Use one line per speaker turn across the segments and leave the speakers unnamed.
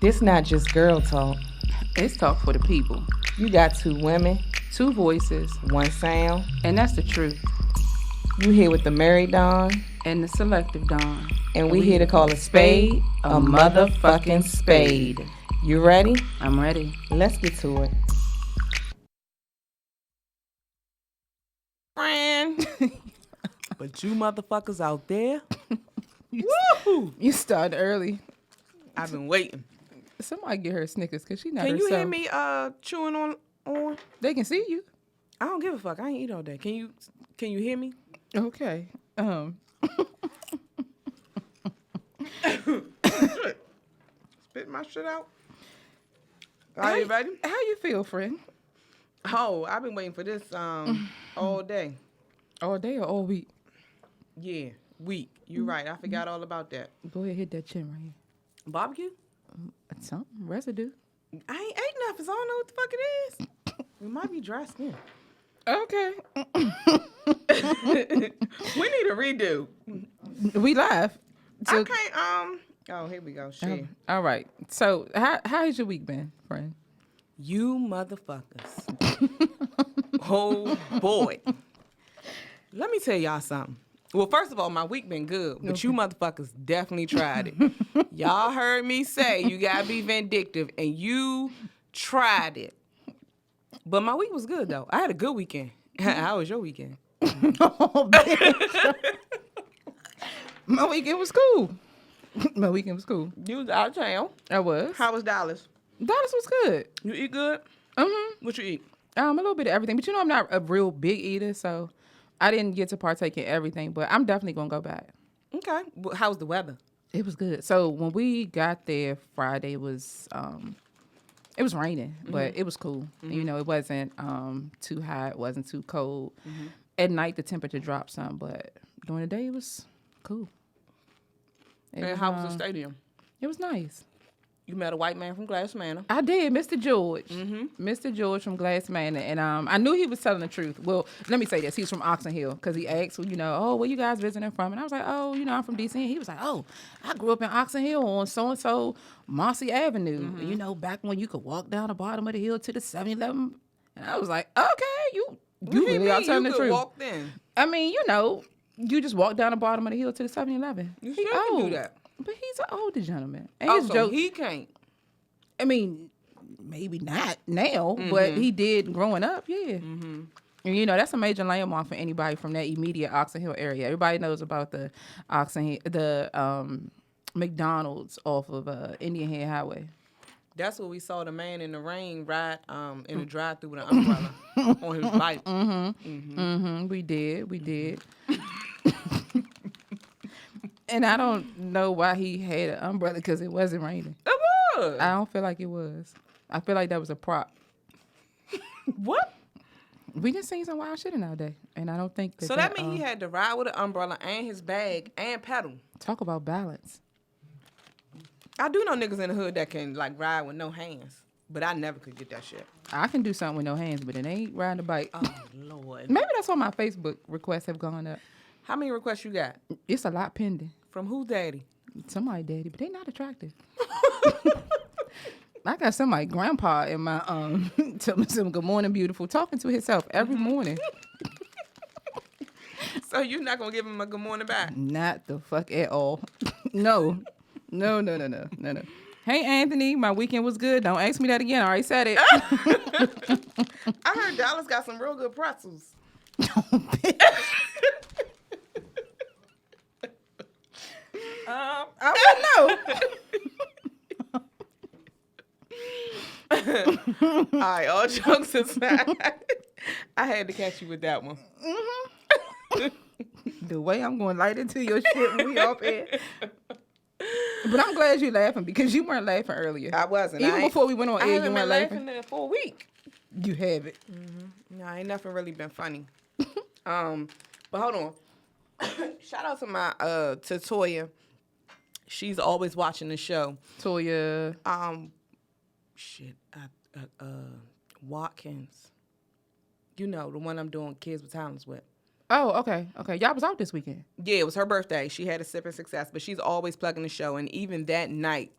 This not just girl talk.
It's talk for the people.
You got two women,
Two voices,
one sound.
and that's the truth.
You here with the married Dawn,
And the selective Dawn.
and we here to call a spade a motherfucking spade. You ready?
I'm ready.
Let's get to it.
Friend. But you motherfuckers out there,
Woo! You started early.
I've been waiting.
Somebody get her Snickers because she not
Can you
herself.
hear me chewing on?
They can see you.
I don't give a fuck. I ain't eat all day. Can you hear me?
Okay.
Spit my shit out. Are you ready?
How you feel, friend?
Oh, I've been waiting for this all day.
All day or all week?
Yeah, week. You right. I forgot all about that.
Go ahead, hit that chin right here.
Barbecue?
Something residue.
I ain't ate nothing, so I don't know what the fuck it is. It might be dry skin.
Okay.
We need a redo.
We live.
I can't. Oh, here we go. Shit.
All right. So, how has your week been, friend?
You motherfuckers. Oh boy. Let me tell y'all something. Well, first of all, my week been good, but you motherfuckers definitely tried it. Y'all heard me say you gotta be vindictive, and you tried it. But my week was good though. I had a good weekend. How was your weekend?
Oh, bitch. My weekend was cool. My weekend was cool.
You was out of town.
I was.
How was Dallas?
Dallas was good.
You eat good?
Mm-hmm.
What you eat?
A little bit of everything. But you know I'm not a real big eater, so I didn't get to partake in everything. But I'm definitely going to go back.
Okay. Well, how was the weather?
It was good. So when we got there Friday, it was raining, but it was cool. Mm-hmm. You know, it wasn't too hot. It wasn't too cold. Mm-hmm. At night, the temperature dropped some, but during the day, it was cool.
And how was the stadium?
It was nice.
You met a white man from Glass Manor.
I did, Mr. George.
Mm-hmm.
Mr. George from Glass Manor. And I knew he was telling the truth. Well, let me say this. He's from Oxon Hill because he asked, oh, where you guys visiting from? And I was like, oh, I'm from D.C. And he was like, oh, I grew up in Oxon Hill on so-and-so Marcy Avenue. Mm-hmm. Back when you could walk down the bottom of the hill to the 7-Eleven. And I was like, okay, you really are telling the truth.
Walked in.
I mean, you just walk down the bottom of the hill to the 7-Eleven.
You sure can do that.
But he's an older gentleman. And
Oh,
his
so
joke,
he can't.
I mean, maybe not now, but he did growing up, yeah. Mm-hmm. And that's a major landmark for anybody from that immediate Oxon Hill area. Everybody knows about the McDonald's off of Indian Head Highway.
That's where we saw the man in the rain ride in the drive-thru with an umbrella on his bike.
Mm-hmm. Mm-hmm. Mm-hmm. We did. And I don't know why he had an umbrella because it wasn't raining.
It was.
I don't feel like it was. I feel like that was a prop.
What?
We just seen some wild shit in our day, and I don't think that.
So that means he had to ride with an umbrella and his bag and pedal.
Talk about balance.
I do know niggas in the hood that can ride with no hands, but I never could get that shit.
I can do something with no hands, but it ain't riding a bike.
Oh Lord.
Maybe that's why my Facebook requests have gone up.
How many requests you got?
It's a lot pending.
From who, daddy?
Somebody daddy, but they not attractive. I got somebody grandpa in my tell me some good morning beautiful talking to himself every morning.
So you're not gonna give him a good morning back?
Not the fuck at all. No. Hey Anthony, my weekend was good. Don't ask me that again. I already said it.
I heard Dallas got some real good pretzels.
I
don't know. All right, all jokes aside, I had to catch you with that one.
Mm-hmm. The way I'm going to light into your shit when we off air. But I'm glad you're laughing because you weren't laughing earlier.
I wasn't.
Even before we went on air, you weren't laughing.
There for a week.
You have it.
Mm-hmm. No, ain't nothing really been funny. But hold on. Shout out to my to Toya. She's always watching the show.
Toya.
Watkins. The one I'm doing Kids with Talents with.
Oh, okay. Y'all was out this weekend.
Yeah, it was her birthday. She had a sip of success, but she's always plugging the show. And even that night,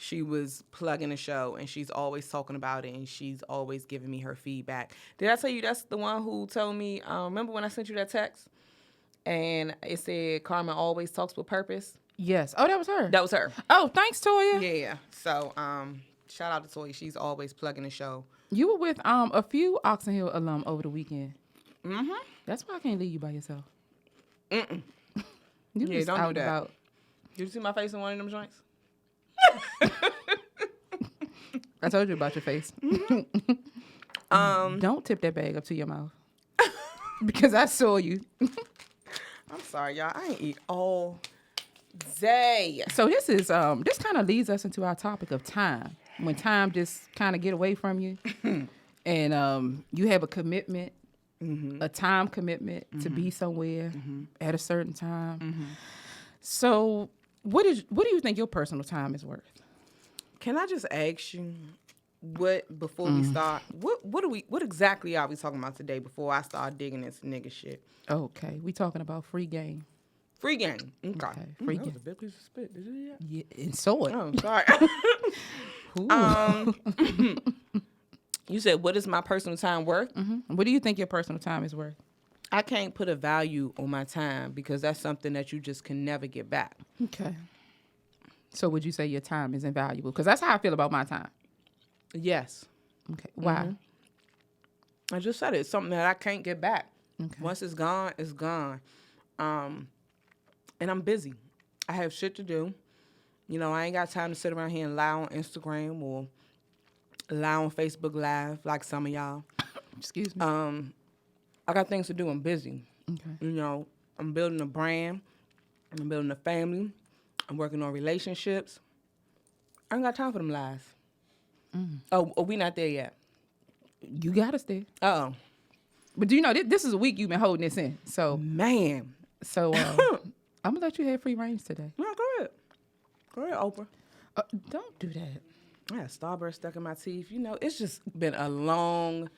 she was plugging the show, and she's always talking about it, and she's always giving me her feedback. Did I tell you that's the one who told me, remember when I sent you that text? And it said, Carmen always talks with purpose?
Yes. Oh, that was her?
That was her.
Oh, thanks, Toya.
Yeah. So, shout out to Toya. She's always plugging the show.
You were with a few Oxon Hill alum over the weekend.
Mm-hmm.
That's why I can't leave you by yourself.
Mm-mm.
You
Yeah,
just
don't
out
do that.
about.
Did you see my face in one of them joints?
I told you about your face. Don't tip that bag up to your mouth. Because I saw you.
I'm sorry, y'all. I ain't eat all day.
So this is this kind of leads us into our topic of time. When time just kind of get away from you, and you have a commitment, a time commitment to be somewhere at a certain time. So what do you think your personal time is worth?
Can I just ask you what before we start? What exactly are we talking about today? Before I start digging this nigga shit.
Okay, we talking about free game.
Free game. Okay.
Free
That was
game.
a big piece of spit. Did you hear that?
Yeah, and saw it.
Oh, sorry. You said, what is my personal time worth?
What do you think your personal time is worth?
I can't put a value on my time because that's something that you just can never get back.
Okay. So would you say your time is invaluable? Because that's how I feel about my time.
Yes.
Okay. Why?
I just said it. It's something that I can't get back.
Okay.
Once it's gone, it's gone. And I'm busy. I have shit to do. You know, I ain't got time to sit around here and lie on Instagram or lie on Facebook Live like some of y'all.
Excuse me.
I got things to do. I'm busy.
Okay.
You know, I'm building a brand. I'm building a family. I'm working on relationships. I ain't got time for them lies. Oh, we not there yet.
You got us there.
Uh-oh.
But do you know, this is a week you've been holding this in. So,
Man.
I'm going to let you have free range today.
No, go ahead. Go ahead, Oprah.
Don't do that.
I had Starburst stuck in my teeth. You know, it's just been a long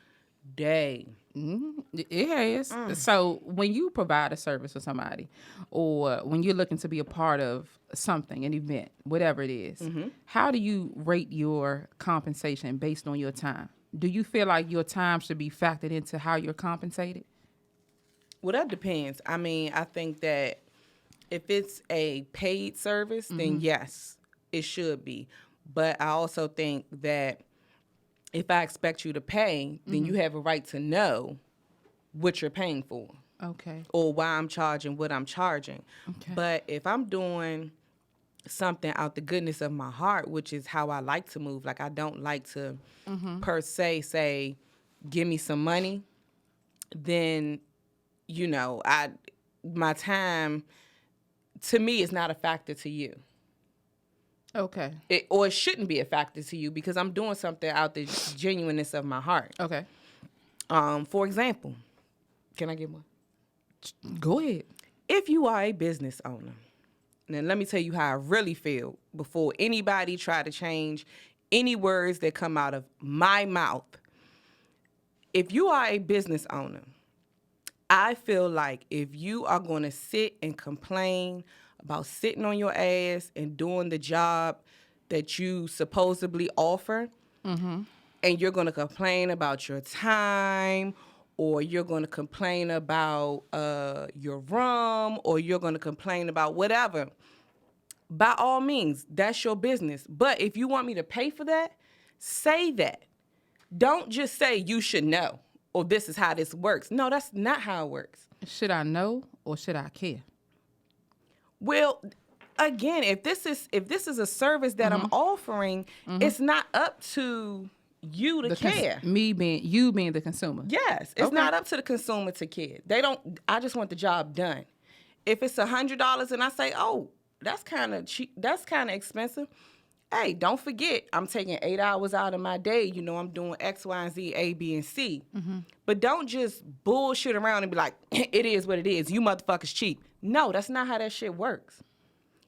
day.
It has. So when you provide a service for somebody or when you're looking to be a part of something, an event, whatever it is, how do you rate your compensation based on your time? Do you feel like your time should be factored into how you're compensated?
Well, that depends. I mean, I think that if it's a paid service, then yes, it should be. But I also think that if I expect you to pay, then you have a right to know what you're paying for.
Okay.
Or why I'm charging what I'm charging.
Okay.
But if I'm doing something out the goodness of my heart, which is how I like to move, like I don't like to per se say, give me some money, then, you know, my time, to me, is not a factor to you.
Okay.
It shouldn't be a factor to you because I'm doing something out the genuineness of my heart.
Okay.
For example, can I get one?
Go ahead.
If you are a business owner, then let me tell you how I really feel before anybody try to change any words that come out of my mouth. If you are a business owner, I feel like if you are going to sit and complain about sitting on your ass and doing the job that you supposedly offer, and you're going to complain about your time, or you're going to complain about your room, or you're going to complain about whatever, by all means, that's your business. But if you want me to pay for that, say that. Don't just say you should know, or this is how this works. No, that's not how it works.
Should I know or should I care?
Well, again, if this is a service that I'm offering, it's not up to you to care.
You being the consumer.
Yes, it's not up to the consumer to care. I just want the job done. If it's $100 and I say, oh, that's kind of cheap, that's kind of expensive. Hey, don't forget, I'm taking 8 hours out of my day. You know, I'm doing X, Y, and Z, A, B, and C. But don't just bullshit around and be like, it is what it is. You motherfuckers cheap. No, that's not how that shit works.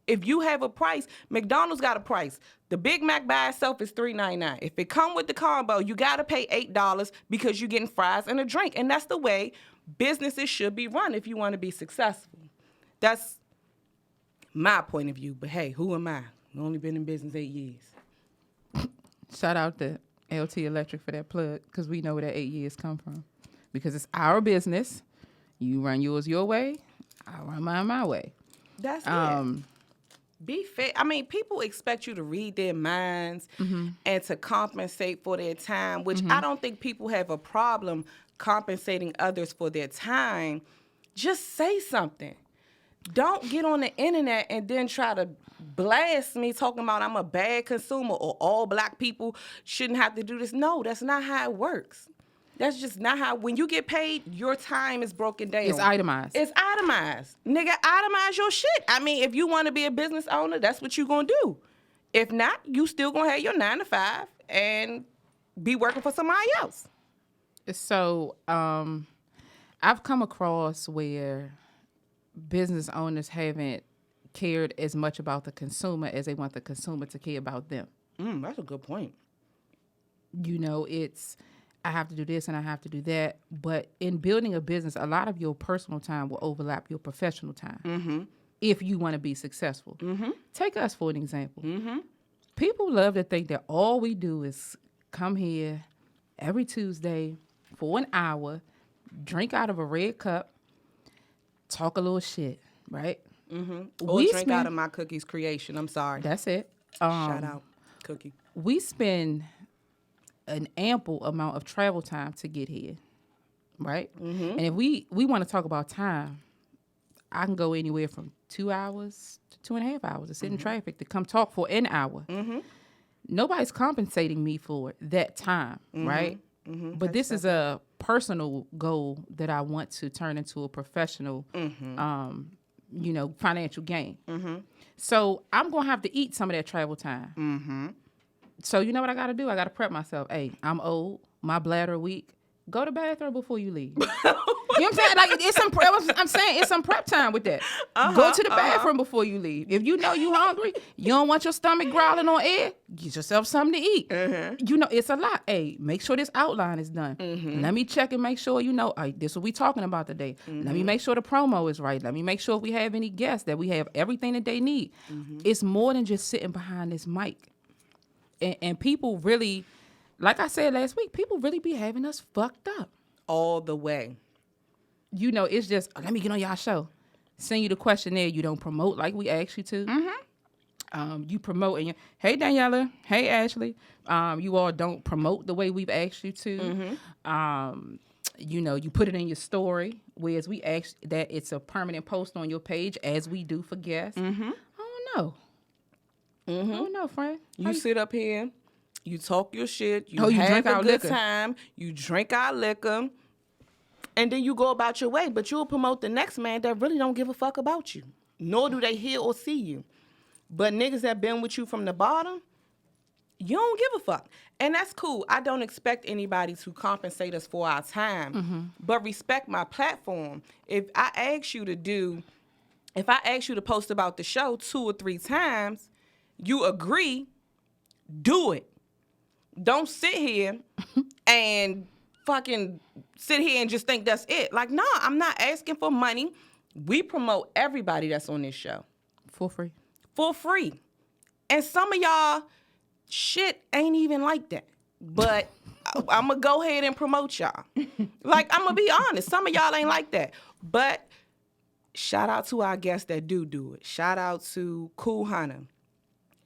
If you have a price, McDonald's got a price. The Big Mac by itself is $3.99. If it come with the combo, you got to pay $8 because you're getting fries and a drink. And that's the way businesses should be run if you want to be successful. That's my point of view. But hey, who am I? I've only been in business 8 years.
Shout out to LT Electric for that plug, because we know where that 8 years come from. Because it's our business. You run yours your way, I run mine my way.
That's it. Be fair. I mean, people expect you to read their minds and to compensate for their time, which I don't think people have a problem compensating others for their time. Just say something. Don't get on the internet and then try to blast me talking about I'm a bad consumer or all black people shouldn't have to do this. No, that's not how it works. That's just not how, when you get paid, your time is broken down.
It's itemized.
It's itemized. Nigga, itemize your shit. I mean, if you want to be a business owner, that's what you gonna do. If not, you still gonna have your 9 to 5 and be working for somebody else.
So, I've come across where business owners haven't cared as much about the consumer as they want the consumer to care about them.
That's a good point.
You know, it's, I have to do this and I have to do that. But in building a business, a lot of your personal time will overlap your professional time if you want to be successful. Take us for an example. People love to think that all we do is come here every Tuesday for an hour, drink out of a red cup, talk a little shit, right?
Or drink out of my Cookie's creation. I'm sorry.
That's it.
Shout out, Cookie.
We spend an ample amount of travel time to get here, right? And if we want to talk about time, I can go anywhere from 2 hours to 2.5 hours to sit in traffic to come talk for an hour. Nobody's compensating me for that time, right? But this is a personal goal that I want to turn into a professional, you know, financial gain. So I'm going to have to eat some of that travel time. So you know what I got to do? I got to prep myself. Hey, I'm old. My bladder weak. Go to the bathroom before you leave. You know what I'm saying? Like, it's some prep. I'm saying it's some prep time with that. Go to the bathroom before you leave. If you know you hungry, you don't want your stomach growling on air, get yourself something to eat. You know, it's a lot. Hey, make sure this outline is done. Let me check and make sure, you know, this is what we talking about today. Let me make sure the promo is right. Let me make sure if we have any guests that we have everything that they need. It's more than just sitting behind this mic. And people really, like I said last week, people really be having us fucked up.
All the way.
You know, it's just, let me get on y'all show. Send you the questionnaire. You don't promote like we asked you to. You promote and hey, Daniela. Hey, Ashley. You all don't promote the way we've asked you to. You know, you put it in your story, whereas we ask that it's a permanent post on your page, as we do for guests. I don't know. I don't know, friend.
You sit up here, you talk your shit, you
drink
have a
our
good
liquor.
time, you drink our liquor, and then you go about your way. But you'll promote the next man that really don't give a fuck about you, nor do they hear or see you. But niggas that been with you from the bottom, you don't give a fuck. And that's cool. I don't expect anybody to compensate us for our time, but respect my platform. If I ask you to post about the show 2 or 3 times, you agree, do it. Don't sit here and fucking sit here and just think that's it. Like, nah, I'm not asking for money. We promote everybody that's on this show.
For free.
For free. And some of y'all shit ain't even like that. But I'm going to go ahead and promote y'all. Like, I'm going to be honest. Some of y'all ain't like that. But shout out to our guests that do it. Shout out to Cool Hunter,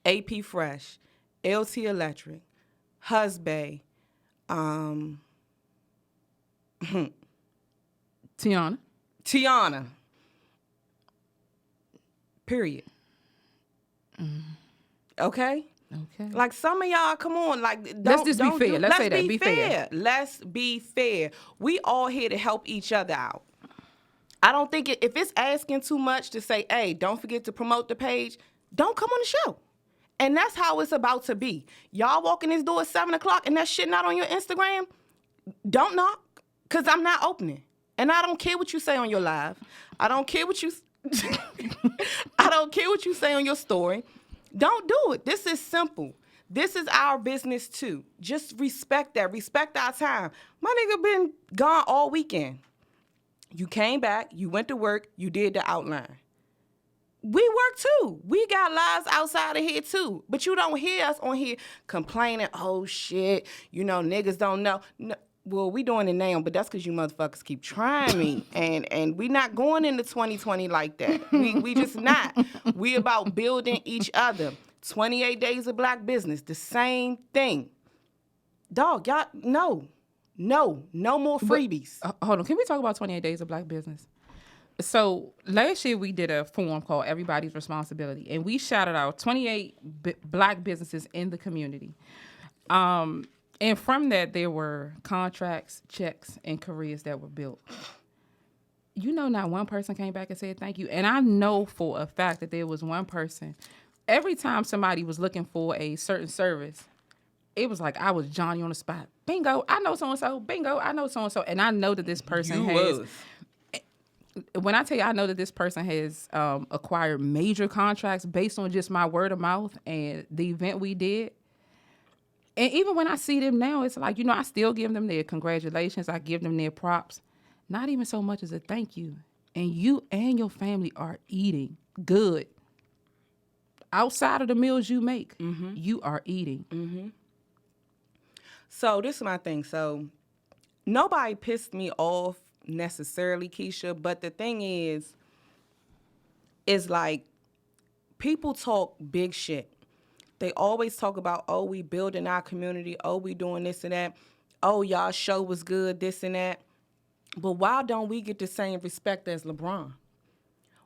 AP Fresh, LT Electric, Husbay,
Tiana.
Period. Okay?
Okay.
Like, some of y'all, come on, like,
Let's just be fair. Let's say that. Be fair.
Let's be fair. We all here to help each other out. I don't think if it's asking too much to say, hey, don't forget to promote the page, don't come on the show. And that's how it's about to be. Y'all walk in this door at 7 o'clock and that shit not on your Instagram, don't knock, because I'm not opening. And I don't care what you say on your live. I don't care what you say on your story. Don't do it. This is simple. This is our business too. Just respect that. Respect our time. My nigga been gone all weekend. You came back, you went to work, you did the outline. We work too. We got lives outside of here too. But you don't hear us on here complaining, oh shit, niggas don't know. No, well, we doing it now, but that's because you motherfuckers keep trying me. And we not going into 2020 like that. We just not. We about building each other. 28 Days of Black Business, the same thing. Dog, y'all, no more freebies.
Hold on, can we talk about 28 Days of Black Business? So last year we did a forum called Everybody's Responsibility, and we shouted out 28 Black businesses in the community. And from that, there were contracts, checks, and careers that were built. Not one person came back and said thank you. And I know for a fact that there was one person. Every time somebody was looking for a certain service, it was like I was Johnny on the spot. Bingo, I know so-and-so. Bingo, I know so-and-so. And I know that this person when I tell you I know that this person has acquired major contracts based on just my word of mouth and the event we did. And even when I see them now, it's like, I still give them their congratulations. I give them their props. Not even so much as a thank you. And you and your family are eating good. Outside of the meals you make, you are eating.
Mm-hmm. So this is my thing. So nobody pissed me off necessarily, Keisha, but the thing is like people talk big shit. They always talk about, oh, we building our community, oh, we doing this and that, oh, y'all show was good, this and that. But why don't we get the same respect as LeBron?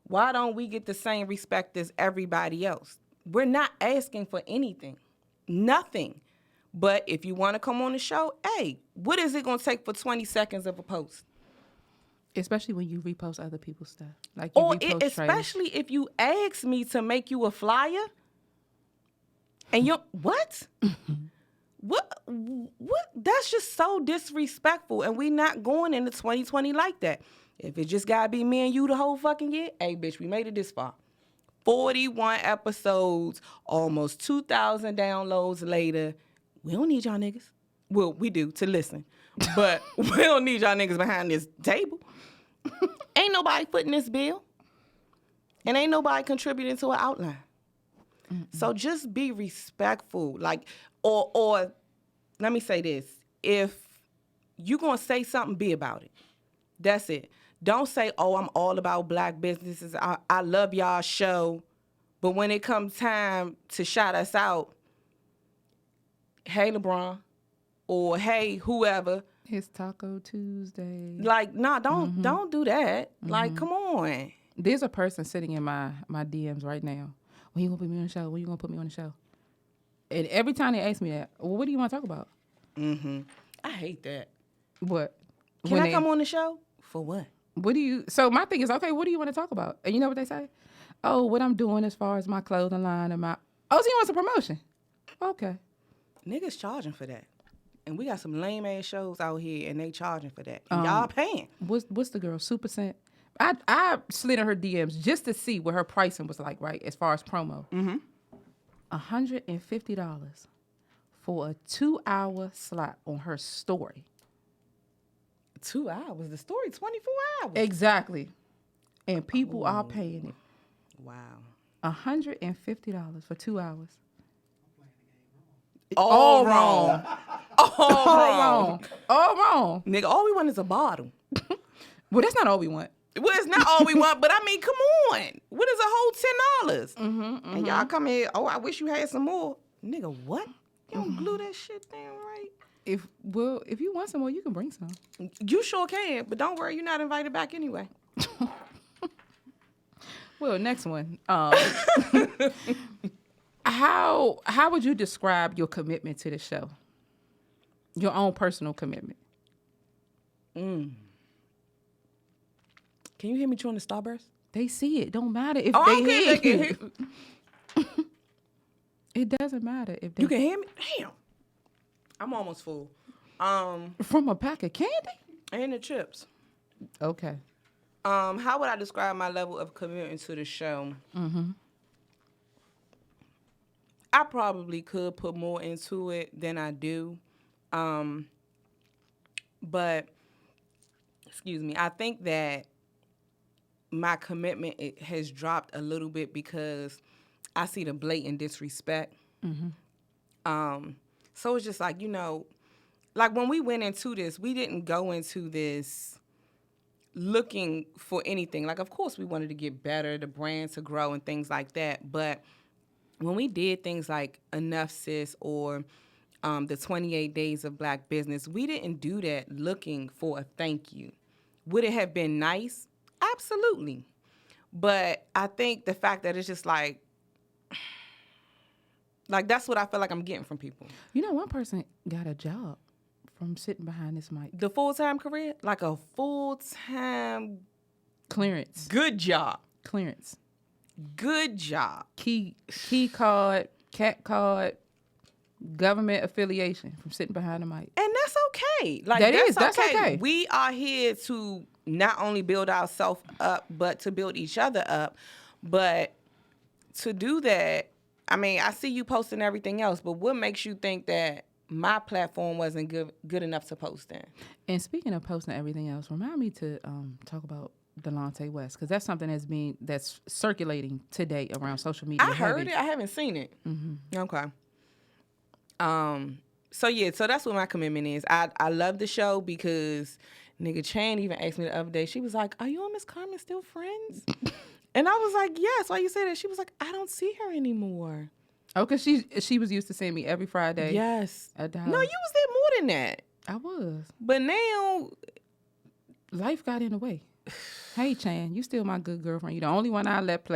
Why don't we get the same respect as everybody else? We're not asking for anything, nothing. But if you want to come on the show, hey, what is it going to take for 20 seconds of a post?
Especially when you repost other people's stuff. Like you repost
especially if you ask me to make you a flyer. And what? What? That's just so disrespectful. And we not going into 2020 like that. If it just got to be me and you the whole fucking year, hey, bitch, we made it this far. 41 episodes, almost 2,000 downloads later. We don't need y'all niggas. Well, we do to listen. But we don't need y'all niggas behind this table. Ain't nobody footing this bill. And ain't nobody contributing to an outline. Mm-mm. So just be respectful. Like, or let me say this. If you going to say something, be about it. That's it. Don't say, oh, I'm all about black businesses. I love y'all show. But when it comes time to shout us out, hey, LeBron, or hey, whoever.
It's Taco Tuesday.
Like, nah, don't do that. Mm-hmm. Like, come on.
There's a person sitting in my DMs right now. When you gonna put me on the show? When you gonna put me on the show? And every time they ask me that, well, what do you want to talk about?
Mm-hmm. I hate that.
What?
Can I come on the show? For what?
So my thing is, okay, what do you want to talk about? And you know what they say? Oh, what I'm doing as far as my clothing line and my... Oh, so you want some promotion? Okay.
Niggas charging for that. And we got some lame-ass shows out here, and they charging for that. And y'all paying.
What's the girl, Super Scent? I slid in her DMs just to see what her pricing was like, right, as far as promo. Mm-hmm. $150 for a 2-hour slot on her story.
2 hours? The story 24 hours.
Exactly. And people are paying it.
Wow.
$150 for 2 hours.
All wrong. All wrong. Nigga, all we want is a bottle.
Well, that's not all we want.
Well, it's not all we want, but I mean, come on. What is a whole $10? Mm-hmm. And y'all come here, oh, I wish you had some more. Nigga, what? You don't glue that shit down right?
If you want some more, you can bring some.
You sure can, but don't worry, you're not invited back anyway.
Well, next one. How would you describe your commitment to the show? Your own personal commitment.
Can you hear me chewing the Starburst?
They see it. Don't matter if they hear you. It doesn't matter if they...
You can hear me? Damn. I'm almost full.
From a pack of candy?
And the chips.
Okay.
How would I describe my level of commitment to the show? Mm-hmm. I probably could put more into it than I do. But, excuse me, I think that my commitment has dropped a little bit because I see the blatant disrespect. So it's just like, like when we went into this, we didn't go into this looking for anything. Like, of course, we wanted to get better, the brand to grow and things like that. But when we did things like Enough Sis or the 28 Days of Black Business, we didn't do that looking for a thank you. Would it have been nice? Absolutely. But I think the fact that it's just like that's what I feel like I'm getting from people.
One person got a job from sitting behind this mic.
The full-time career? Like a full-time...
Clearance.
Good job.
Clearance.
Good job.
Key card, cat card, government affiliation from sitting behind the mic.
And that's okay. Like
that's okay.
We are here to not only build ourselves up, but to build each other up. But to do that, I mean, I see you posting everything else, but what makes you think that my platform wasn't good enough to post in?
And speaking of posting everything else, remind me to talk about Delonte West, because that's something that's circulating today around social media.
I heard it. I haven't seen it. Mm-hmm. Okay. So that's what my commitment is. I love the show because nigga Chan even asked me the other day. She was like, "Are you and Miss Carmen still friends?" And I was like, "Yes." Why you say that? She was like, "I don't see her anymore."
Oh, because she was used to seeing me every Friday.
Yes.
At the house.
No, you was there more than that.
I was.
But now
life got in the way. Hey, Chan, you still my good girlfriend. You the only one I let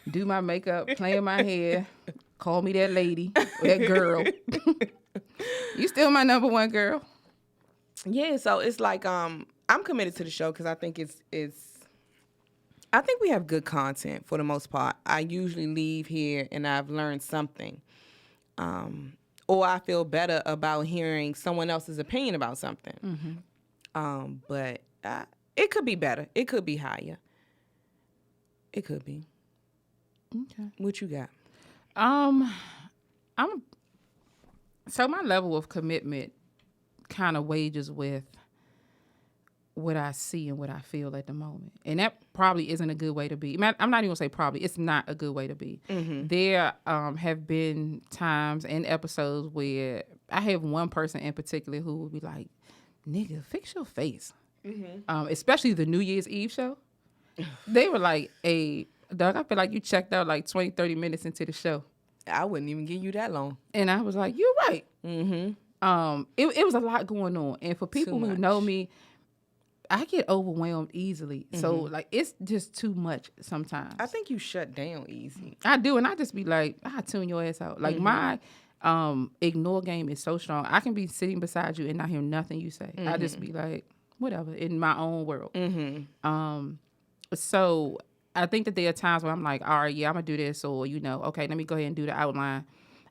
do my makeup, play in my hair, call me that lady, or that girl. You still my number one girl.
Yeah, so it's like I'm committed to the show because I think I think we have good content for the most part. I usually leave here and I've learned something. Or I feel better about hearing someone else's opinion about something. Mm-hmm. But it could be better. It could be higher. It could be.
Okay.
What you got?
So my level of commitment kind of wages with what I see and what I feel at the moment. And that probably isn't a good way to be. I'm not even going to say probably. It's not a good way to be. Mm-hmm. There have been times and episodes where I have one person in particular who would be like, "Nigga, fix your face." Mm-hmm. Especially the New Year's Eve show. They were like, "Hey, Doug, I feel like you checked out like 20, 30 minutes into the show."
I wouldn't even give you that long.
And I was like, "You're right." Mm-hmm. It was a lot going on. And for people who know me, I get overwhelmed easily. Mm-hmm. So, like, it's just too much sometimes.
I think you shut down easy.
I do. And I just be like, I tune your ass out. Like, my ignore game is so strong. I can be sitting beside you and not hear nothing you say. Mm-hmm. I just be like, whatever, in my own world. Mm-hmm. So I think that there are times where I'm like, all right, yeah, I'm going to do this. Or, okay, let me go ahead and do the outline.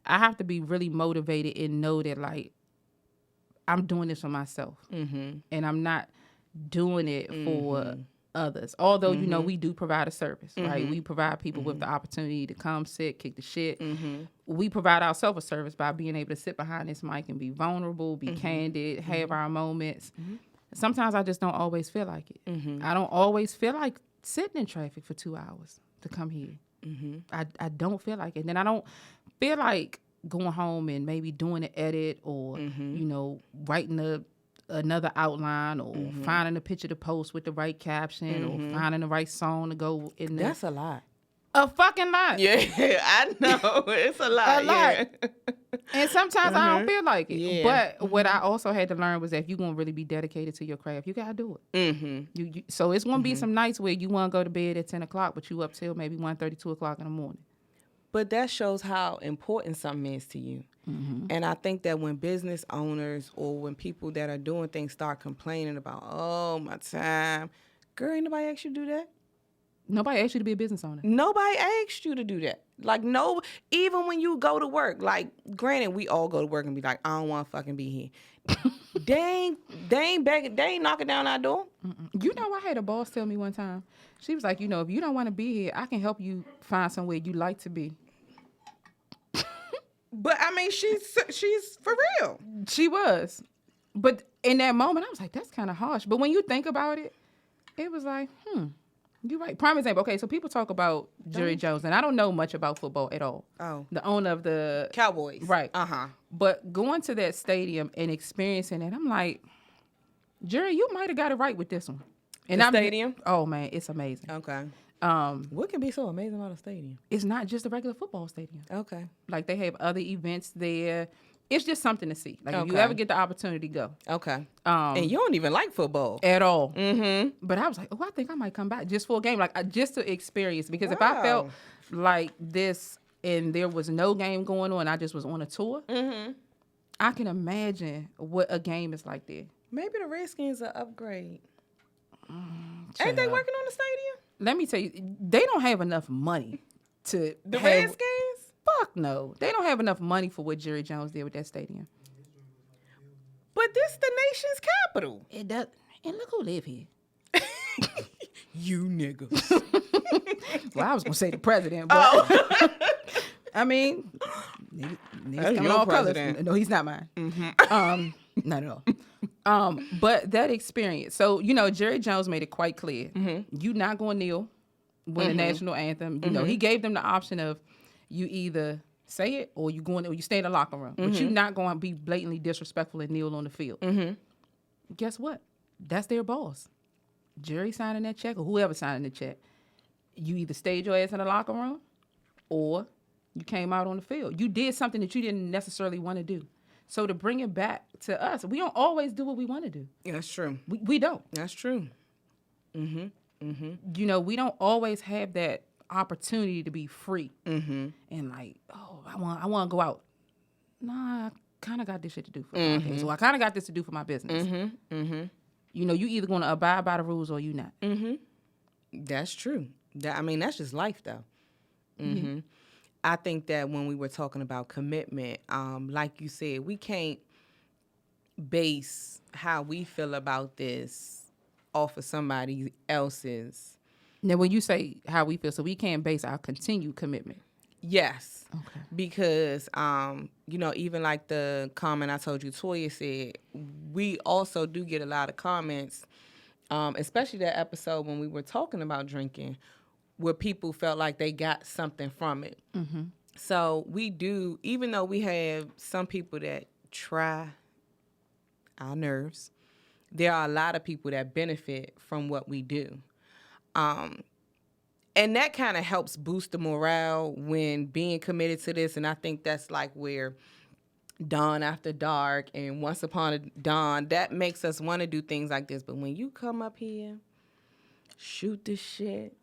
I have to be really motivated and know that, like, I'm doing this for myself. Mm-hmm. And I'm not doing it for others. Although, we do provide a service, right? We provide people with the opportunity to come sit, kick the shit. We provide ourselves a service by being able to sit behind this mic and be vulnerable, be candid, have our moments. Sometimes I just don't always feel like it. I don't always feel like sitting in traffic for 2 hours to come here. I don't feel like it. Then I don't feel like going home and maybe doing an edit or, writing another outline or finding a picture to post with the right caption or finding the right song to go in there.
That's a lot.
A fucking lot.
Yeah, I know. It's a lot.
A lot. And sometimes I don't feel like it. Yeah. But what I also had to learn was that if you're going to really be dedicated to your craft, you got to do it. So it's going to be some nights where you want to go to bed at 10 o'clock, but you up till maybe 1:30, 2 o'clock in the morning.
But that shows how important something is to you. And I think that when business owners or when people that are doing things start complaining about, oh, my time, girl, ain't nobody asked you to do that.
Nobody asked you to be a business owner.
Nobody asked you to do that. Like, no, even when you go to work, like, granted, we all go to work and be like, I don't want to fucking be here. They ain't knocking down our door.
I had a boss tell me one time, she was like, if you don't want to be here, I can help you find somewhere you like to be.
But, I mean, she's for real.
She was. But in that moment, I was like, that's kind of harsh. But when you think about it, it was like, You're right. Prime example. Okay, so people talk about Jerry Jones, and I don't know much about football at all.
Oh.
The owner of the
Cowboys.
Right.
Uh-huh.
But going to that stadium and experiencing it, I'm like, Jerry, you might have got it right with this one. And
the stadium?
Oh, man, it's amazing.
Okay. What can be so amazing about a stadium?
It's not just a regular football stadium.
Okay.
Like, they have other events there. It's just something to see. Like, if you
Okay.
ever get the opportunity, go.
Okay. And you don't even like football.
At all.
Mm-hmm.
But I was like, oh, I think I might come back just for a game. Like, just to experience. Because if I felt like this and there was no game going on, I just was on a tour, I can imagine what a game is like there.
Maybe the Redskins are upgrade. Ain't they working on the stadium?
Let me tell you, they don't have enough money to
The
have,
Redskins?
Fuck no. They don't have enough money for what Jerry Jones did with that stadium.
But this the nation's capital.
It does. And look who live here.
You niggas.
Well, I was going to say the president, but I mean, niggas coming all colors. No, he's not mine. Not at all. But that experience. So, Jerry Jones made it quite clear. You not going to kneel when the national anthem. You know, he gave them the option of you either say it or you stay in the locker room. But you're not going to be blatantly disrespectful and kneel on the field. Guess what? That's their boss. Jerry signing that check or whoever signing the check. You either stayed your ass in the locker room or you came out on the field. You did something that you didn't necessarily want to do. So to bring it back to us, we don't always do what we want to do.
That's true.
We don't.
That's true.
We don't always have that opportunity to be free and like, oh, I want to go out. Nah, I kind of got this shit to do for my kids. So I kind of got this to do for my business. You either going to abide by the rules or you not.
That's true. That's just life, though. I think that when we were talking about commitment, like you said, we can't base how we feel about this off of somebody else's.
Now, when you say how we feel, so we can't base our continued commitment.
Yes.
Okay.
Because, even like the comment I told you Toya said, we also do get a lot of comments, especially that episode when we were talking about drinking, where people felt like they got something from it. So we do, even though we have some people that try our nerves, there are a lot of people that benefit from what we do. And that kind of helps boost the morale when being committed to this. And I think that's like where Dawn After Dark and Once Upon a Dawn, that makes us want to do things like this. But when you come up here, shoot the shit,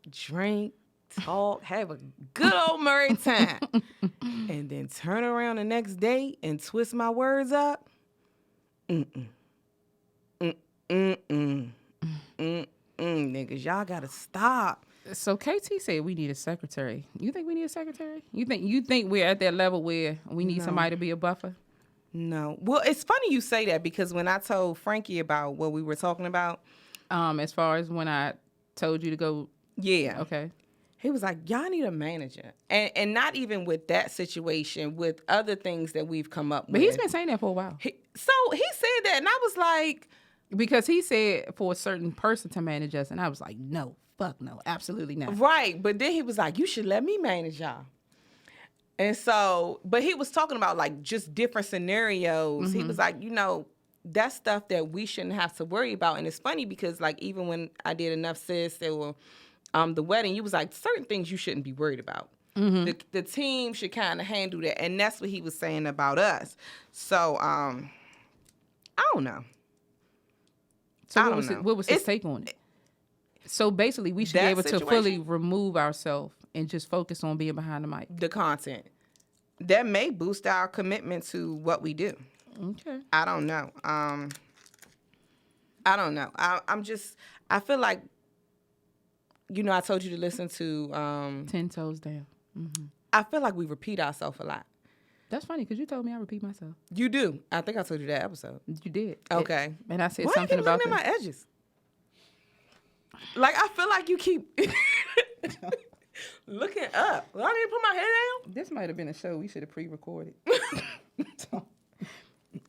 drink, talk, have a good old merry time, and then turn around the next day and twist my words up, niggas, y'all gotta stop.
So KT said we need a secretary. You think we need a secretary? You think we're at that level where we need somebody to be a buffer?
No. Well, it's funny you say that because when I told Frankie about what we were talking about,
as far as when I told you to go,
yeah,
okay,
he was like, y'all need a manager, and not even with that situation, with other things that we've come up with.
But he's been saying that for a while.
So he said that, and I was like,
because he said for a certain person to manage us, and I was like, no. Fuck no, absolutely not.
Right, but then he was like, you should let me manage y'all. And so, but he was talking about like just different scenarios. He was like, that's stuff that we shouldn't have to worry about. And it's funny because like even when I did Enough Sis or the wedding, you was like, certain things you shouldn't be worried about. The team should kind of handle that. And that's what he was saying about us. So, I don't know.
So what was his take on it? So basically, we should be able to fully remove ourselves and just focus on being behind the mic.
The content. That may boost our commitment to what we do.
Okay.
I don't know. I don't know. I feel like, I told you to listen to...
10 Toes Down.
I feel like we repeat ourselves a lot.
That's funny because you told me I repeat myself.
You do. I think I told you that episode.
You did.
Okay.
And I said something about
looking at my edges? Like, I feel like you keep looking up. Well, I need to put my head down.
This might have been a show we should have pre-recorded.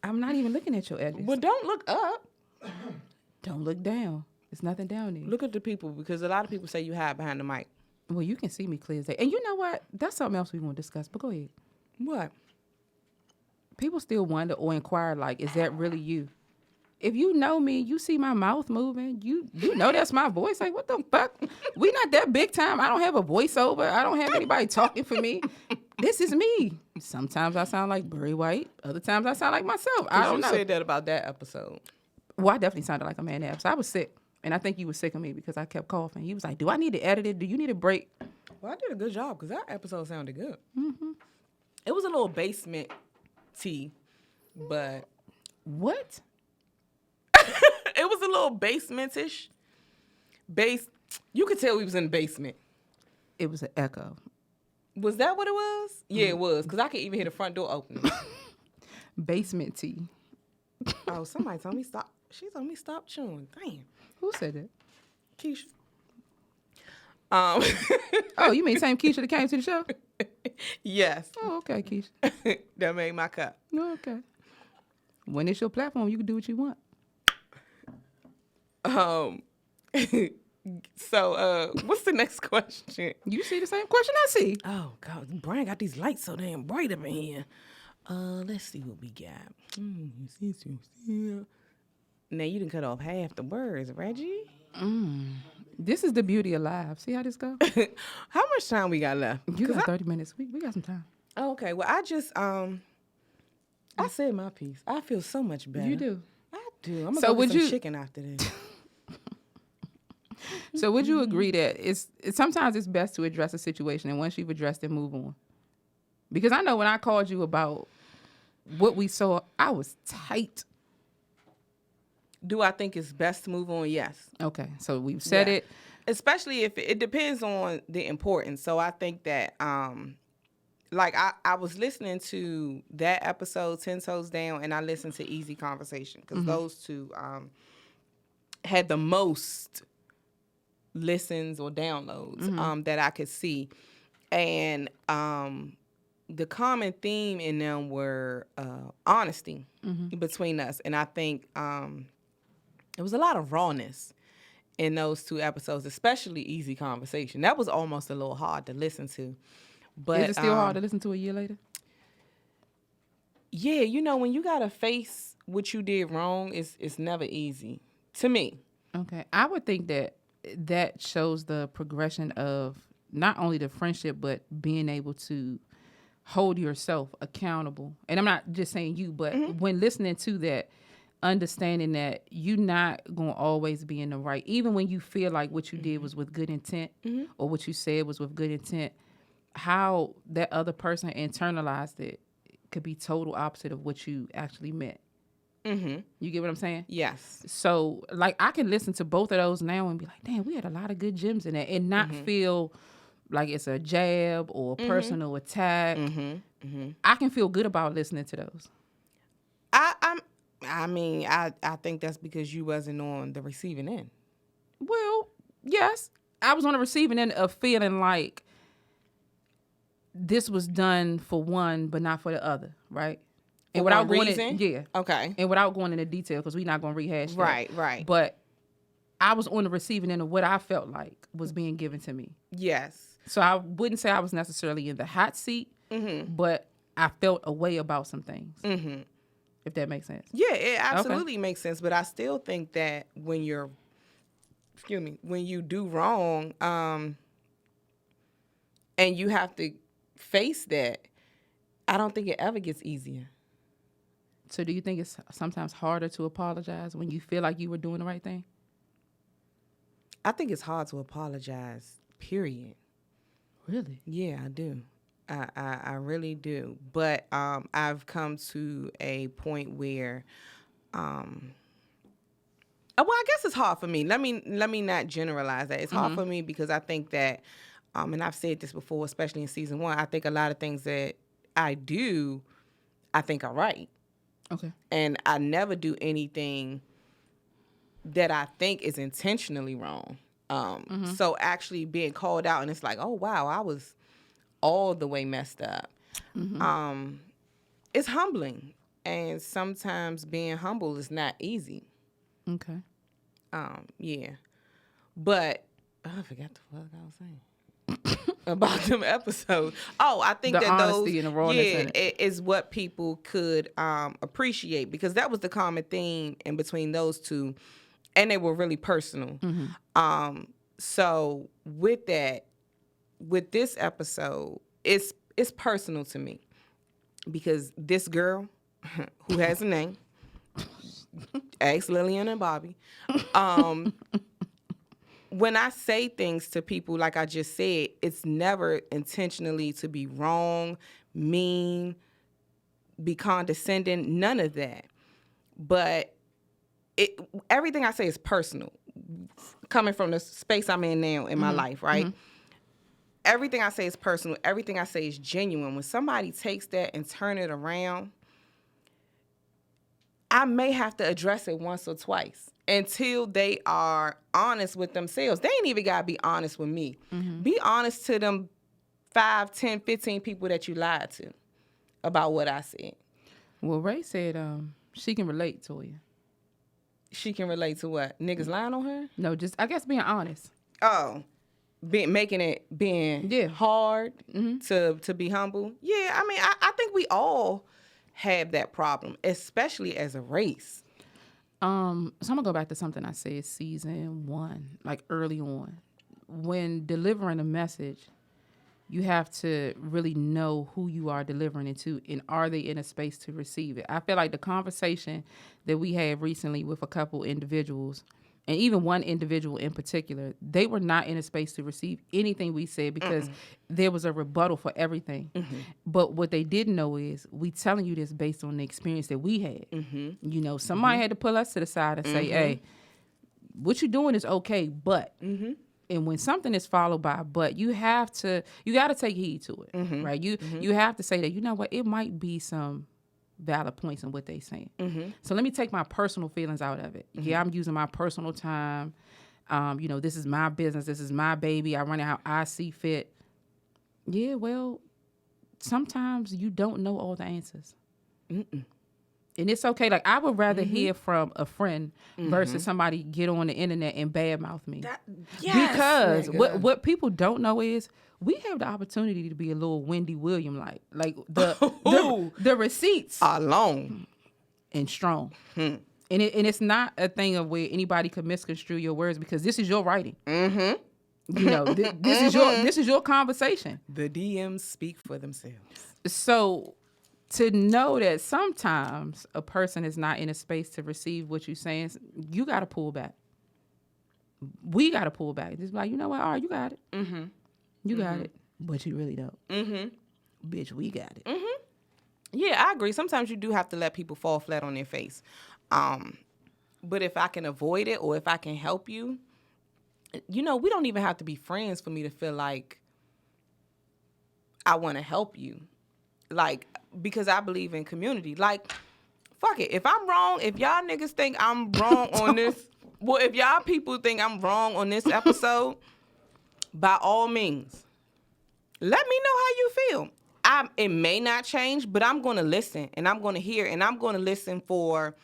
I'm not even looking at your edges.
Well, don't look up.
Don't look down. There's nothing down there.
Look at the people, because a lot of people say you hide behind the mic.
Well, you can see me clear as day. And you know what? That's something else we want to discuss, but go ahead.
What?
People still wonder or inquire, like, is that really you? If you know me, you see my mouth moving, you know that's my voice. Like, what the fuck? We not that big time. I don't have a voiceover. I don't have anybody talking for me. This is me. Sometimes I sound like Barry White. Other times I sound like myself. I don't know.
You said that about that episode.
Well, I definitely sounded like a man abs. I was sick. And I think you were sick of me because I kept coughing. He was like, do I need to edit it? Do you need a break?
Well, I did a good job because that episode sounded good. Mm-hmm. It was a little basement tea, but...
What?
It was a little basement-ish. You could tell we was in the basement.
It was an echo.
Was that what it was? Yeah, it was, because I could even hear the front door opening.
Basement tea.
Oh, somebody told me stop. She told me stop chewing. Damn.
Who said that?
Keisha.
Oh, you mean same Keisha that came to the show?
Yes.
Oh, okay, Keisha.
That made my cup.
Oh, okay. When it's your platform, you can do what you want.
So, what's the next question?
You see the same question I see.
Oh, God. Brian got these lights so damn bright up in here. Let's see what we got. Now, you done cut off half the words, Reggie.
This is the beauty of live. See how this goes?
How much time we got left?
You got 30 minutes. We got some time.
Oh, okay. Well, I just, I said my piece. I feel so much better.
You do?
I do. I'm going to go get some chicken after this.
So would you agree that sometimes it's best to address a situation, and once you've addressed it, move on? Because I know when I called you about what we saw, I was tight.
Do I think it's best to move on? Yes.
Okay, so we've said it.
Especially if it depends on the importance. So I think that, like I was listening to that episode, 10 Toes Down, and I listened to Easy Conversation, because those two had the most listens or downloads that I could see. And the common theme in them were honesty between us. And I think there was a lot of rawness in those two episodes, especially Easy Conversation. That was almost a little hard to listen to. But
is it still hard to listen to a year later?
Yeah, when you gotta face what you did wrong, it's never easy to me.
Okay, I would think that shows the progression of not only the friendship, but being able to hold yourself accountable. And I'm not just saying you, but when listening to that, understanding that you're not going to always be in the right, even when you feel like what you did was with good intent or what you said was with good intent, how that other person internalized it could be total opposite of what you actually meant. You get what I'm saying?
Yes.
So, like, I can listen to both of those now and be like, damn, we had a lot of good gems in that, and not feel like it's a jab or a personal attack. I can feel good about listening to those.
I think that's because you wasn't on the receiving end.
Well, yes. I was on the receiving end of feeling like this was done for one, but not for the other, right? And without going
okay.
And without going into detail, because we're not going to rehash that.
Right.
But I was on the receiving end of what I felt like was being given to me.
Yes.
So I wouldn't say I was necessarily in the hot seat, but I felt a way about some things. If that makes sense.
Yeah, it absolutely makes sense. But I still think that when you do wrong, and you have to face that, I don't think it ever gets easier.
So do you think it's sometimes harder to apologize when you feel like you were doing the right thing?
I think it's hard to apologize, period.
Really?
Yeah, I do. I really do. But I've come to a point where, well, I guess it's hard for me. Let me not generalize that. It's hard for me because I think that, and I've said this before, especially in season 1, I think a lot of things that I do, I think are right.
Okay. And
I never do anything that I think is intentionally wrong. So actually being called out and it's like, oh, wow, I was all the way messed up. It's humbling. And sometimes being humble is not easy.
Okay.
Yeah. But I forgot the fuck I was saying about them episodes. Oh, I think
The
that
honesty
those
and the rawness in it.
is what people could appreciate, because that was the common theme in between those two, and they were really personal. So with that, with this episode, it's personal to me, because this girl who has a name, ask Lillian and Bobby. When I say things to people, like I just said, it's never intentionally to be wrong, mean, be condescending, none of that. But everything I say is personal, coming from the space I'm in now in my life, right? Everything I say is personal. Everything I say is genuine. When somebody takes that and turn it around, I may have to address it once or twice until they are honest with themselves. They ain't even got to be honest with me. Be honest to them 5, 10, 15 people that you lied to about what I said.
Well, Ray said she can relate to you.
She can relate to what? Niggas lying on her?
No, just, I guess, being honest.
Oh, making it hard to be humble. Yeah, I mean, I think we all have that problem, especially as a race.
So I'm gonna go back to something I said season 1, like early on. When delivering a message, you have to really know who you are delivering it to, and are they in a space to receive it. I feel like the conversation that we had recently with a couple individuals, and even one individual in particular, they were not in a space to receive anything we said, because there was a rebuttal for everything. But what they didn't know is we telling you this based on the experience that we had. You know, somebody had to pull us to the side and say, hey, what you're doing is okay, but. And when something is followed by but, you got to take heed to it, right? You have to say that, you know what, it might be some valid points in what they saying. So let me take my personal feelings out of it. Yeah, I'm using my personal time. You know, this is my business. This is my baby. I run it how I see fit. Yeah, well, sometimes you don't know all the answers. And it's okay. Like, I would rather hear from a friend versus somebody get on the internet and badmouth me. Because what people don't know is we have the opportunity to be a little Wendy William like the receipts
are long
and strong. And it's not a thing of where anybody could misconstrue your words, because this is your writing. You know, this is your conversation.
The DMs speak for themselves.
So to know that sometimes a person is not in a space to receive what you're saying, you got to pull back. We got to pull back. Just be like, you know what? All right, you got it. You got it. But you really don't. Bitch, we got it.
Yeah, I agree. Sometimes you do have to let people fall flat on their face. But if I can avoid it, or if I can help you, you know, we don't even have to be friends for me to feel like I want to help you. Like, because I believe in community. Like, fuck it. If I'm wrong, if y'all niggas think I'm wrong on this, well, if y'all people think I'm wrong on this episode, by all means, let me know how you feel. It may not change, but I'm going to listen, and I'm going to hear, and I'm going to listen for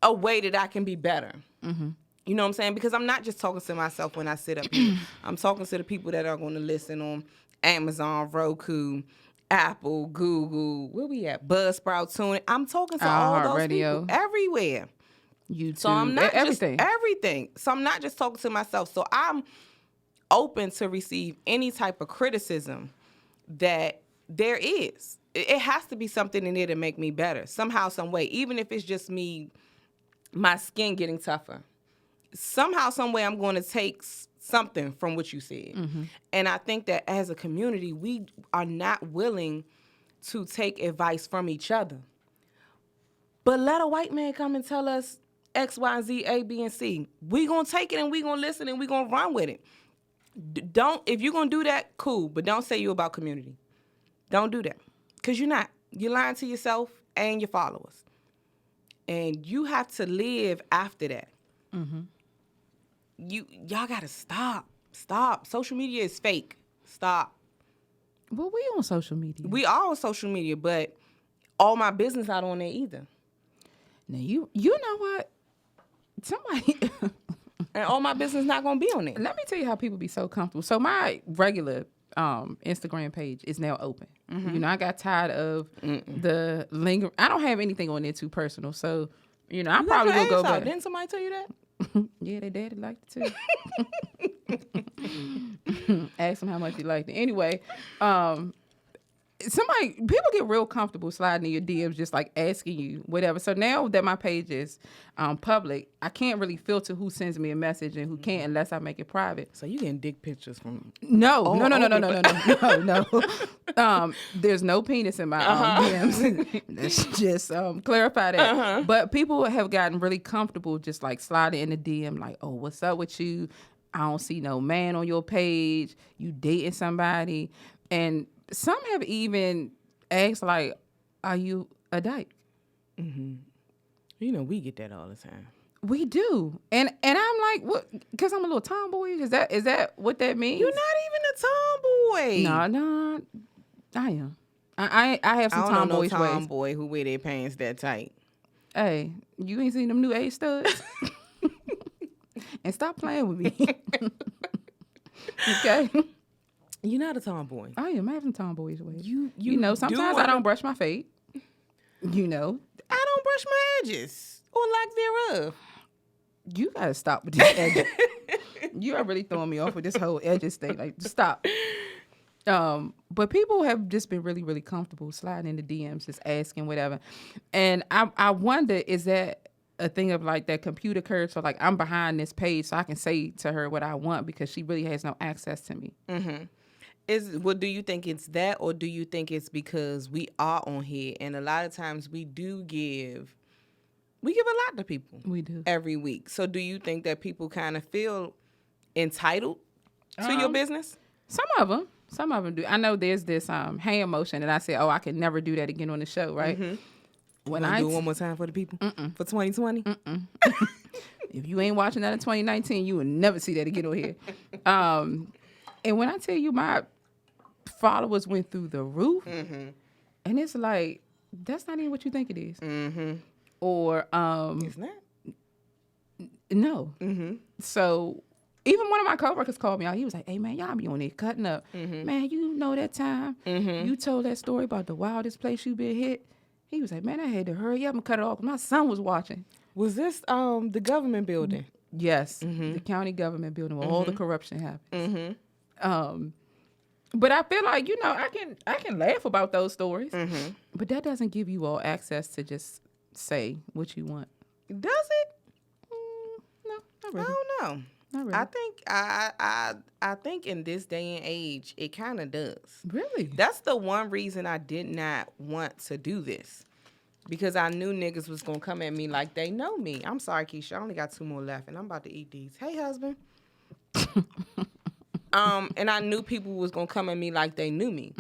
a way that I can be better. You know what I'm saying? Because I'm not just talking to myself when I sit up here. I'm talking to the people that are going to listen on Amazon, Roku, Apple, Google, where we at? Buzzsprout, TuneIn. I'm talking to all those
radio,
people everywhere.
YouTube,
so I'm not
everything.
Everything. So I'm not just talking to myself. So I'm open to receive any type of criticism that there is. It has to be something in there to make me better, somehow, some way. Even if it's just me, my skin getting tougher. Somehow, some way, I'm going to take something from what you said. And I think that as a community, we are not willing to take advice from each other. But let a white man come and tell us X, Y, Z, A, B, and C. We going to take it, and we going to listen, and we going to run with it. If you're going to do that, cool, but don't say you about community. Don't do that, because you're not. You're lying to yourself and your followers. And you have to live after that. Y'all gotta stop. Social media is fake. Stop.
Well, we on social media.
We are on social media, but all my business not on there either.
Now you know what? somebody.
And all my business not gonna be on there.
Let me tell you how people be so comfortable. So my regular Instagram page is now open. You know, I got tired of the linger. I don't have anything on there too personal. So, you know, I probably will go back.
Didn't somebody tell you that?
Yeah, they daddy liked it too. Ask them how much he liked it. Anyway, people get real comfortable sliding in your DMs, just like asking you whatever. So now that my page is public, I can't really filter who sends me a message and who can't unless I make it private.
So you getting dick pictures from?
No. There's no penis in my DMs. Let's just clarify that. But people have gotten really comfortable just like sliding in the DM, like, oh, what's up with you? I don't see no man on your page. You dating somebody, and some have even asked, like, are you a dyke?
Mm-hmm. You know, we get that all the time.
We do. And I'm like, what? Because I'm a little tomboy? Is that what that means?
You're not even a tomboy.
No, I am. I have some tomboyish
I don't know no
ways.
tomboy who wear their pants that tight.
Hey, you ain't seen them new age studs? And stop playing with me. Okay?
You're not a tomboy.
I am. I have some tomboyish ways.
You
know, sometimes I don't brush my fade. You know.
I don't brush my edges or lack thereof.
You gotta stop with these edges. You are really throwing me off with this whole edges thing. Like, stop. But people have just been really, really comfortable sliding in the DMs, just asking whatever. And I wonder, is that a thing of like that computer curse? So like, I'm behind this page, so I can say to her what I want because she really has no access to me.
Mm-hmm. Do you think it's that, or do you think it's because we are on here and a lot of times we give a lot to people.
We do
every week. So do you think that people kind of feel entitled to your business? Some of them
do. I know there's this hand motion that I said, oh, I can never do that again on the show, right?
Mm-hmm. When I do it one more time for the people for 2020.
If you ain't watching that in 2019, you will never see that again on here. And when I tell you my followers went through the roof, and it's like, that's not even what you think it is. Or
it's not.
No. So even one of my coworkers called me out. He was like, hey man, y'all be on there cutting up. Man, you know that time you told that story about the wildest place you been hit? He was like, man, I had to hurry up and cut it off. My son was watching.
Was this the government building?
Yes, the county government building where all the corruption happens. But I feel like, you know, I can laugh about those stories, but that doesn't give you all access to just say what you want.
Does it?
No, not really.
I don't know.
Not really.
I think in this day and age, it kind of does.
Really?
That's the one reason I did not want to do this. Because I knew niggas was going to come at me like they know me. I'm sorry, Keisha. I only got 2 more left, and I'm about to eat these. Hey, husband. And I knew people was going to come at me like they knew me.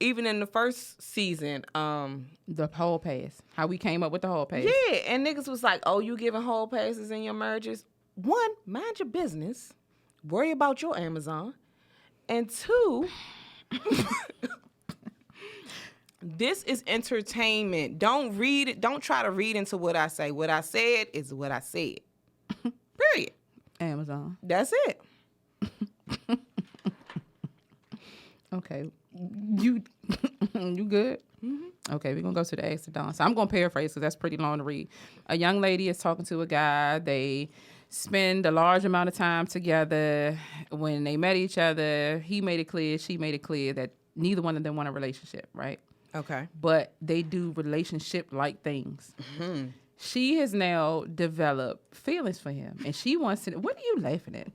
Even in the first season.
The hall pass. How we came up with the hall pass.
Yeah, and niggas was like, oh, you giving hall passes in your mergers? 1, mind your business. Worry about your Amazon. And 2... This is entertainment. Don't read it. Don't try to read into what I say. What I said is what I said. Period.
Amazon.
That's it.
Okay. You good? Okay, we're going to go to the ASK THE DHON. So I'm going to paraphrase because that's pretty long to read. A young lady is talking to a guy. They spend a large amount of time together. When they met each other, he made it clear, she made it clear that neither one of them want a relationship, right? Okay. But they do relationship-like things. She has now developed feelings for him, and she wants to... What are you laughing at?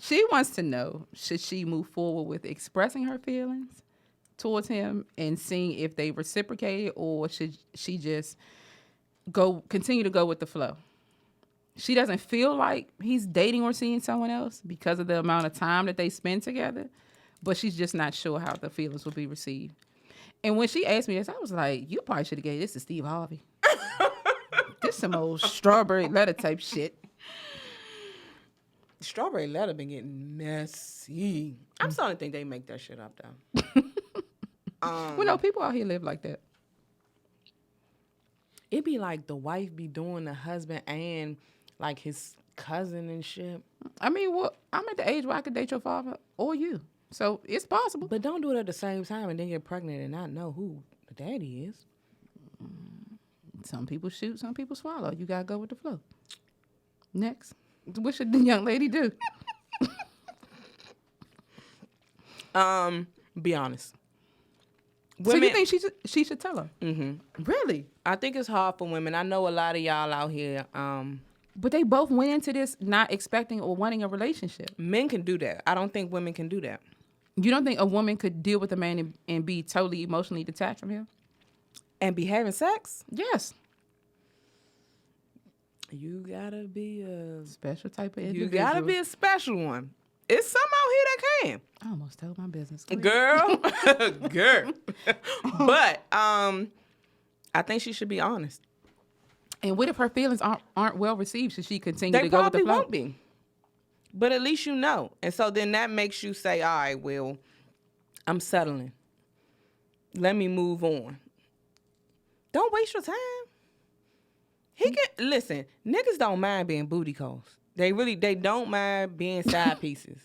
She wants to know, should she move forward with expressing her feelings towards him and seeing if they reciprocate, or should she just continue to go with the flow? She doesn't feel like he's dating or seeing someone else because of the amount of time that they spend together, but she's just not sure how the feelings will be received. And when she asked me this, I was like, you probably should have gave this to Steve Harvey. This some old strawberry letter type shit.
Strawberry letter been getting messy. I'm starting to think they make that shit up, though.
Well, no, people out here live like that.
It be like the wife be doing the husband and like his cousin and shit.
I mean, well, I'm at the age where I could date your father or you. So it's possible.
But don't do it at the same time and then get pregnant and not know who the daddy is.
Some people shoot, some people swallow. You got to go with the flow. Next. What should the young lady do?
Be honest.
So you think she should tell her?
Mm-hmm.
Really?
I think it's hard for women. I know a lot of y'all out here.
But they both went into this not expecting or wanting a relationship.
Men can do that. I don't think women can do that.
You don't think a woman could deal with a man and be totally emotionally detached from him?
And be having sex?
Yes.
You gotta be a
special type of individual.
You gotta be a special one. It's some out here that can.
I almost told my business.
Girl. Girl. But I think she should be honest.
And what if her feelings aren't well received? Should she continue to go with the flow?
They probably won't be. But at least you know. And so then that makes you say, all right, well, I'm settling. Let me move on. Don't waste your time. Listen, niggas don't mind being booty calls. They don't mind being side pieces.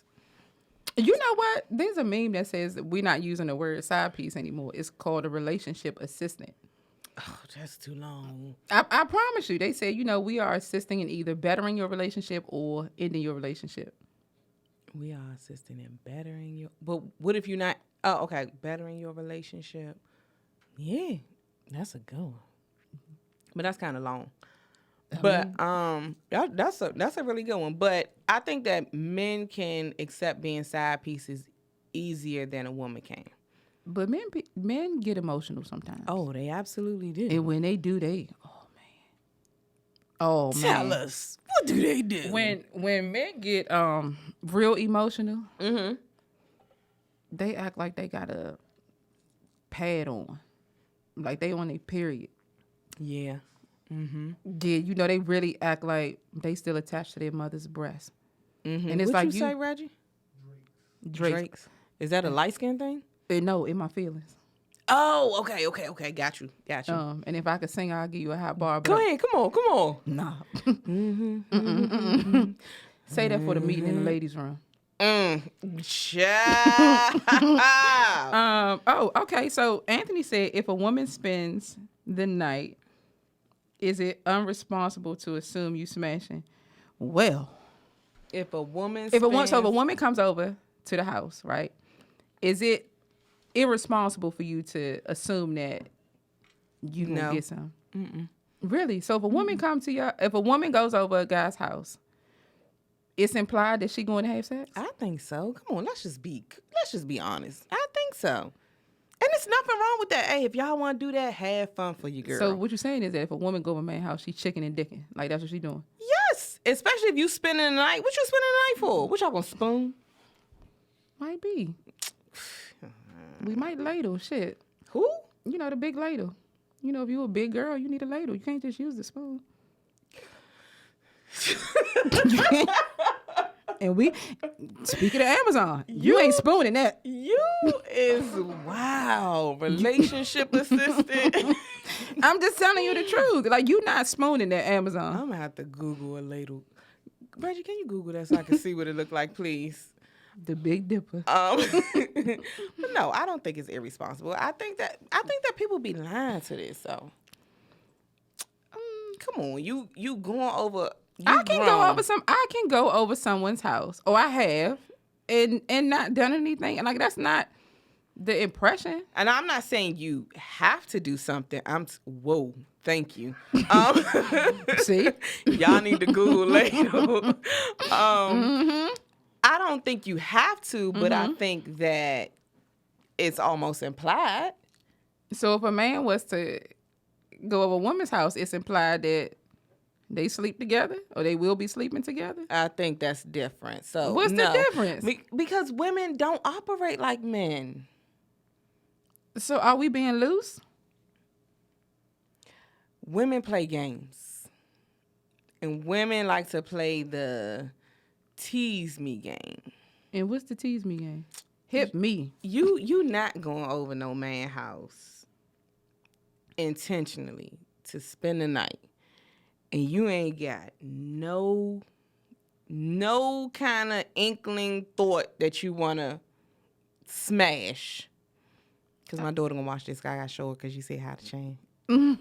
You know what? There's a meme that says that we're not using the word side piece anymore. It's called a relationship assistant.
Oh, that's too long.
I promise you. They say, we are assisting in either bettering your relationship or ending your relationship.
We are assisting in bettering your... But what if you're not... Oh, okay. Bettering your relationship. Yeah. That's a good one. But that's kind of long. But that's a really good one. But I think that men can accept being side pieces easier than a woman can.
But men get emotional sometimes.
Oh, they absolutely do.
And when they do, oh man.
Tell us, what do they do?
When men get real emotional, they act like they got a pad on, like they on a period.
Yeah. Mm-hmm.
Yeah, they really act like they still attached to their mother's breast.
Mm-hmm.
And it's
what
like
you say, Reggie?
Drake's.
Is that a light skin thing?
No, in my feelings.
Oh, okay. Got you.
And if I could sing, I'll give you a hot bar.
Go ahead, come on.
Nah.
Mm-hmm.
Say that for the meeting in the ladies' room. Okay. So Anthony said, if a woman spends the night, is it unresponsible to assume you smashing? Well,
if a woman
comes over to the house, right? Is it irresponsible for you to assume that you gonna get some? Mm-mm. Really? So if a woman if a woman goes over a guy's house, it's implied that she going to have sex?
I think so. Come on, let's just be honest. I think so. And there's nothing wrong with that. Hey, if y'all want to do that, have fun for your girl.
So what you're saying is that if a woman go over a man's house, she chicken and dicking. Like, that's what she doing?
Yes. Especially if you spending the night. What you spending the night for? What y'all gonna spoon?
Might be. We might ladle. Shit.
Who?
The big ladle. If you a big girl, you need a ladle. You can't just use the spoon. And speaking of Amazon, you ain't spooning that.
You is wow, relationship assistant.
I'm just telling you the truth. Like, you not spooning that Amazon.
I'm gonna have to Google a ladle. Reggie, can you Google that so I can see what it look like, please?
The Big Dipper.
But no, I don't think it's irresponsible. I think that people be lying to this. So, come on, you going over.
I can go over someone's house, or I have, and not done anything. And like, that's not the impression.
And I'm not saying you have to do something. Whoa, thank you.
See,
y'all need to Google later. I don't think you have to, but I think that it's almost implied.
So if a man was to go over a woman's house, it's implied that they sleep together, or they will be sleeping together?
I think that's different. So
what's the difference?
Because women don't operate like men.
So are we being loose?
Women play games. And women like to play the tease me game.
And what's the tease me game? Hit me.
You not going over no man house intentionally to spend the night and you ain't got no kind of inkling thought that you want to smash. Because my daughter gonna watch this. I gotta show her because you say how to change.
And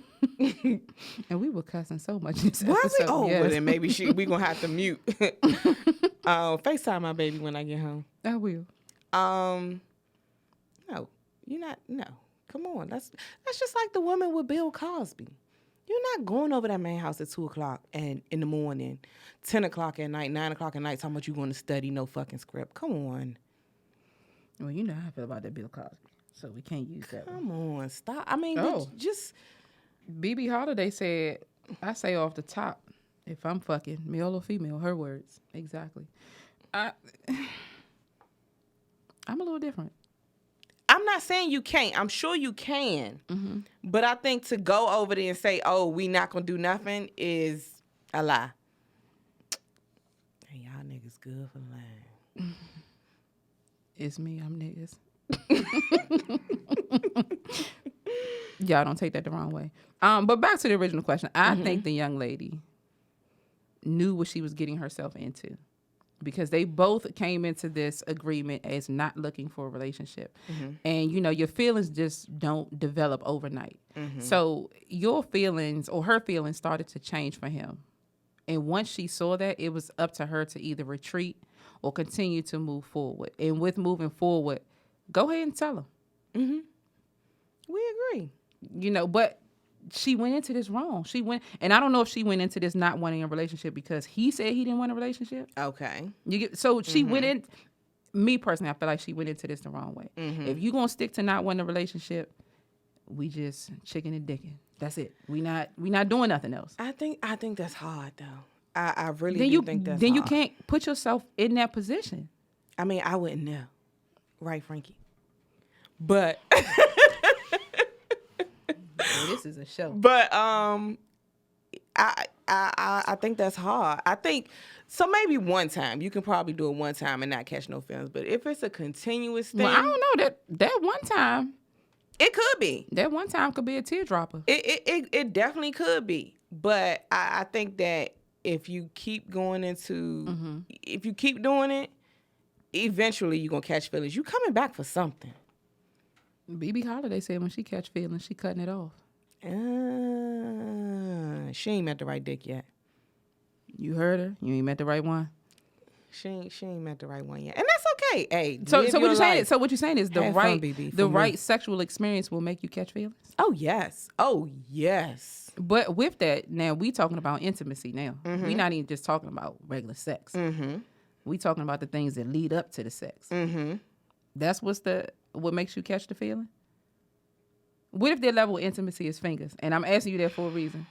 we were cussing so much in this
Was
episode.
we? Oh,
yes.
well then maybe we gonna have to mute. FaceTime my baby when I get home.
I will.
No, you're not. No, come on. That's just like the woman with Bill Cosby. You're not going over that man's house at 2:00 and in the morning, 10:00 at night, 9:00 at night, talking about you going to study no fucking script. Come on.
Well, you know how I feel about that Bill Cosby, so we can't use that one.
Come on, stop. I mean, just.
BB Holiday said, I say off the top, if I'm fucking, male or female, her words. Exactly. I'm a little different.
I'm not saying you can't. I'm sure you can. Mm-hmm. But I think to go over there and say, oh, we not going to do nothing is a lie. Hey, y'all niggas good for lying.
It's me. I'm niggas. Y'all don't take that the wrong way. But back to the original question. I think the young lady knew what she was getting herself into because they both came into this agreement as not looking for a relationship. Mm-hmm. And, you know, your feelings just don't develop overnight. Mm-hmm. So your feelings or her feelings started to change for him. And once she saw that, it was up to her to either retreat or continue to move forward. And with moving forward, go ahead and tell him. Mm-hmm.
We agree.
You know, but she went into this wrong. And I don't know if she went into this not wanting a relationship because he said he didn't want a relationship.
Okay.
She went in. Me personally, I feel like she went into this the wrong way. Mm-hmm. If you gonna stick to not wanting a relationship, we just chicken and dicking. That's it. We not doing nothing else.
I think that's hard though. I really think that's hard.
Then you can't put yourself in that position.
I mean, I wouldn't know, right, Frankie? But.
Well, this is a show.
But I think that's hard. I think so. Maybe one time you can probably do it one time and not catch no feelings. But if it's a continuous thing,
well, I don't know that one time.
It could be.
That one time could be a teardropper.
It definitely could be. But I think that if you keep going into, if you keep doing it, eventually you're gonna catch feelings. You coming back for something.
BB Holiday said when she catch feelings, she cutting it off.
She ain't met the right dick yet.
You heard her? You ain't met the right one?
She ain't met the right one yet. And that's okay. Hey,
so what you're saying? So what you're saying is the right
me.
Sexual experience will make you catch feelings?
Oh yes.
But with that, now we talking about intimacy now. Mm-hmm. We not even just talking about regular sex. Mm-hmm. We talking about the things that lead up to the sex. Mm-hmm. That's what makes you catch the feeling? What if their level of intimacy is fingers? And I'm asking you that for a reason.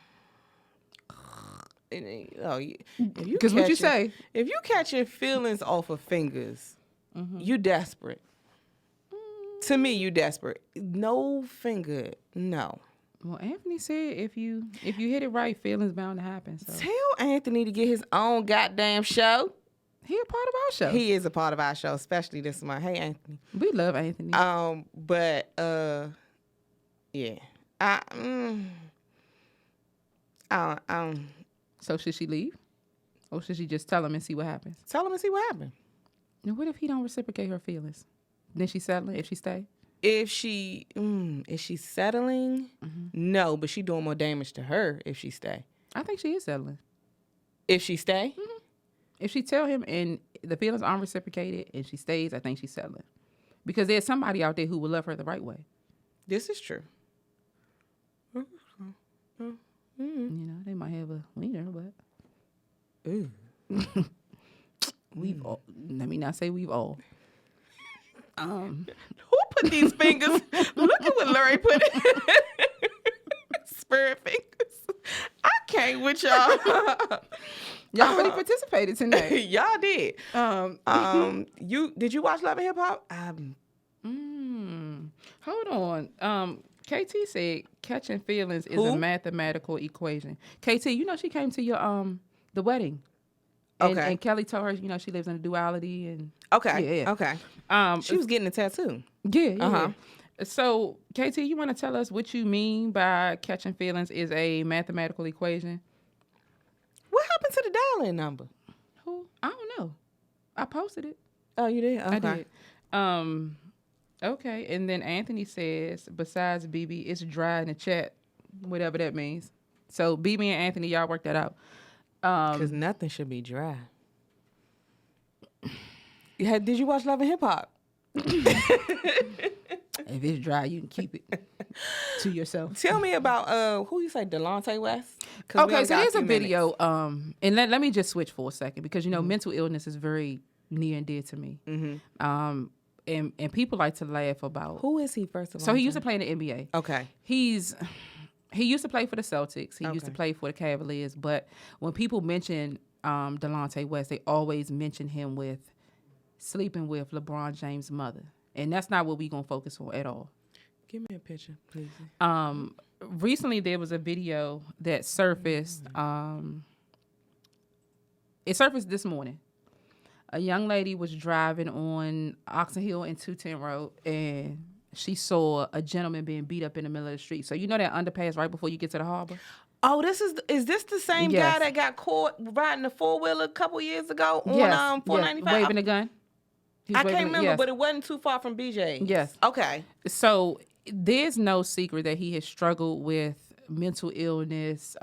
Because what you say? If you catching feelings off of fingers, you desperate. To me, you desperate. No finger, no.
Well, Anthony said if you hit it right, feelings bound to happen. So.
Tell Anthony to get his own goddamn show.
He a part of our show.
He is a part of our show, especially this month. Hey, Anthony.
We love Anthony.
Yeah.
So should she leave? Or should she just tell him and see what happens?
Tell him and see what happens.
Now, what if he don't reciprocate her feelings? Then she settling if she stay?
Is she settling? Mm-hmm. No, but she doing more damage to her if she stay.
I think she is settling.
If she stay?
Mm-hmm. If she tell him and the feelings aren't reciprocated and she stays, I think she's settling. Because there's somebody out there who will love her the right way. This is true. You know, they might have a wiener, but we've all. Let me not say we've all.
Who put these fingers? Look at what Larry put. Spirit fingers. I can't with y'all.
Y'all really participated tonight.
Y'all did. Did you watch Love and Hip Hop?
Hold on. KT said catching feelings is a mathematical equation. KT, you know she came to your the wedding. And, and Kelly told her, you know, she lives in a duality and
Okay. She was getting a tattoo.
Yeah. So, KT, you want to tell us what you mean by catching feelings is a mathematical equation?
What happened to the dial-in number?
Who? I don't know. I posted it.
Oh, you did? Okay.
I did. Okay. And then Anthony says, besides BB, it's dry in the chat, whatever that means. So BB and Anthony, y'all work that out.
Because nothing should be dry. Did you watch Love and Hip Hop?
If it's dry, you can keep it to yourself.
Tell me about who you say, Delonte West?
Okay, so there's a video. And let me just switch for a second because mental illness is very near and dear to me. Mm-hmm. And people like to laugh about
who is he first of all.
So he used to play in the NBA.
Okay,
he used to play for the Celtics. He used to play for the Cavaliers. But when people mention Delonte West, they always mention him with sleeping with LeBron James' mother. And that's not what we're going to focus on at all.
Give me a picture, please.
Recently, there was a video that surfaced. It surfaced this morning. A young lady was driving on Oxon Hill and 210 Road, and she saw a gentleman being beat up in the middle of the street. So you know that underpass right before you get to the harbor?
Oh, is this the same guy that got caught riding a 4-wheeler a couple years ago on 495?
Waving a gun.
I can't remember, but it wasn't too far from BJ.
Yes.
Okay.
So there's no secret that he has struggled with mental illness,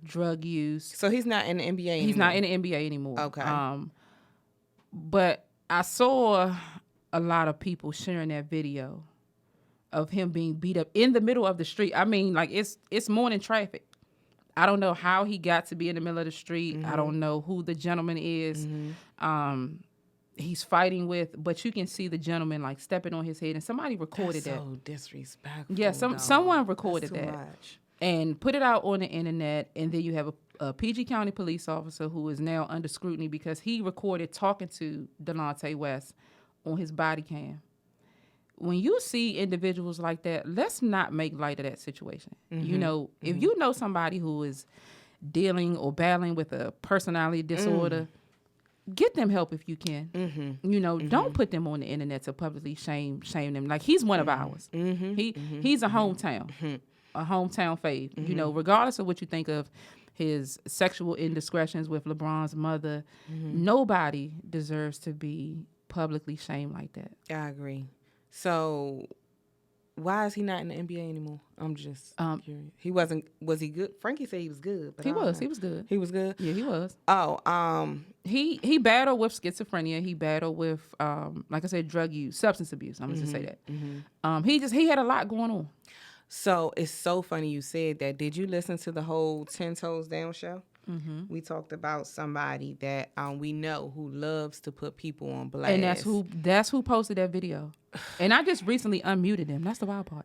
drug use.
So he's not in the NBA anymore?
He's not in the NBA anymore.
Okay.
But I saw a lot of people sharing that video of him being beat up in the middle of the street. I mean, like it's morning traffic. I don't know how he got to be in the middle of the street. Mm-hmm. I don't know who the gentleman is. Mm-hmm. He's fighting with, but you can see the gentleman like stepping on his head, and somebody recorded that.
So disrespectful.
Yeah, someone recorded that
much.
And put it out on the internet, and then you have a PG County police officer who is now under scrutiny because he recorded talking to Delonte West on his body cam. When you see individuals like that, let's not make light of that situation. Mm-hmm. If you know somebody who is dealing or battling with a personality disorder, get them help if you can. Mm-hmm. Don't put them on the internet to publicly shame them. Like, he's one of ours. Mm-hmm. He's a hometown, a hometown fave. Mm-hmm. Regardless of what you think of his sexual indiscretions with LeBron's mother, nobody deserves to be publicly shamed like that.
I agree. So why is he not in the NBA anymore? I'm just curious. Was he good? Frankie said he was good. But
he was good.
He was good?
Yeah, he was.
Oh,
he battled with schizophrenia. He battled with, like I said, drug use, substance abuse. I'm going to say that. Mm-hmm. He had a lot going on.
So it's so funny you said that. Did you listen to the whole 10 Toes Down show? Mm-hmm. We talked about somebody that we know who loves to put people on blast.
And that's who posted that video. And I just recently unmuted him. That's the wild part.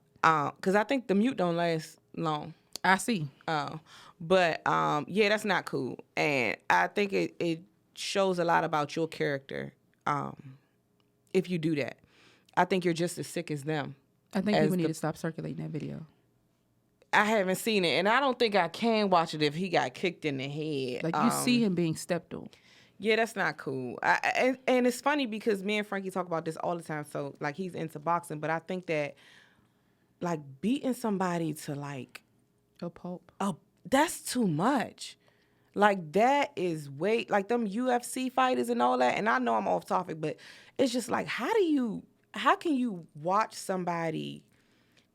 Because I think the mute don't last long.
I see.
But yeah, that's not cool. And I think it shows a lot about your character if you do that. I think you're just as sick as them.
I think people need to stop circulating that video.
I haven't seen it, and I don't think I can watch it if he got kicked in the head.
Like, you see him being stepped on.
Yeah, that's not cool. And it's funny because me and Frankie talk about this all the time. So, like, he's into boxing, but I think that, like, beating somebody to, like...
a pulp.
Oh, that's too much. Like, that is way... Like, them UFC fighters and all that, and I know I'm off topic, but it's just like, how can you watch somebody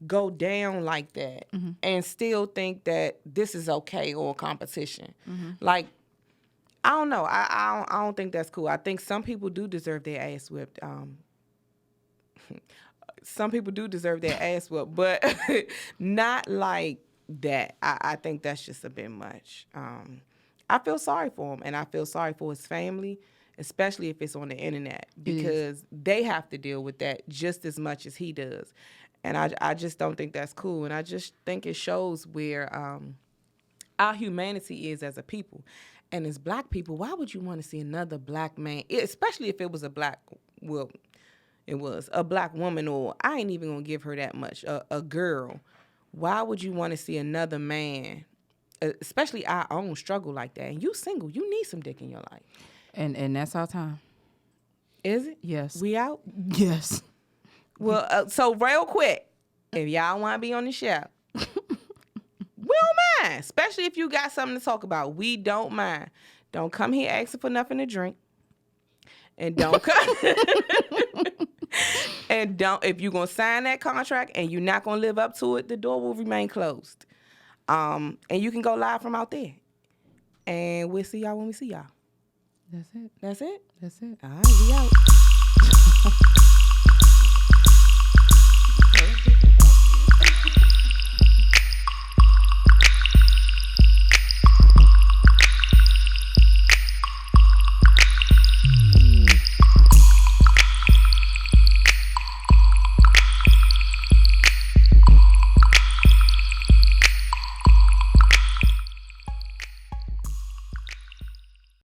go down like that and still think that this is okay or competition? Like, I don't know. I don't think that's cool. I think some people do deserve their ass whipped. Some people do deserve their ass whipped, but not like that. I think that's just a bit much. I feel sorry for him, and I feel sorry for his family, especially if it's on the internet, because they have to deal with that just as much as he does. And I just don't think that's cool. And I just think it shows where our humanity is as a people. And as black people, why would you want to see another black man, especially if it was a black woman, or I ain't even going to give her that much, a girl. Why would you want to see another man, especially our own, struggle like that? And you single, you need some dick in your life.
And that's our time.
Is it?
Yes.
We out?
Yes.
Well, so real quick, If y'all want to be on the show, we don't mind. Especially if you got something to talk about. We don't mind. Don't come here asking for nothing to drink. And don't come. And don't, if you're going to sign that contract and you're not going to live up to it, the door will remain closed. And you can go live from out there. And we'll see y'all when we see y'all.
That's it.
That's it?
That's it.
All right, we out.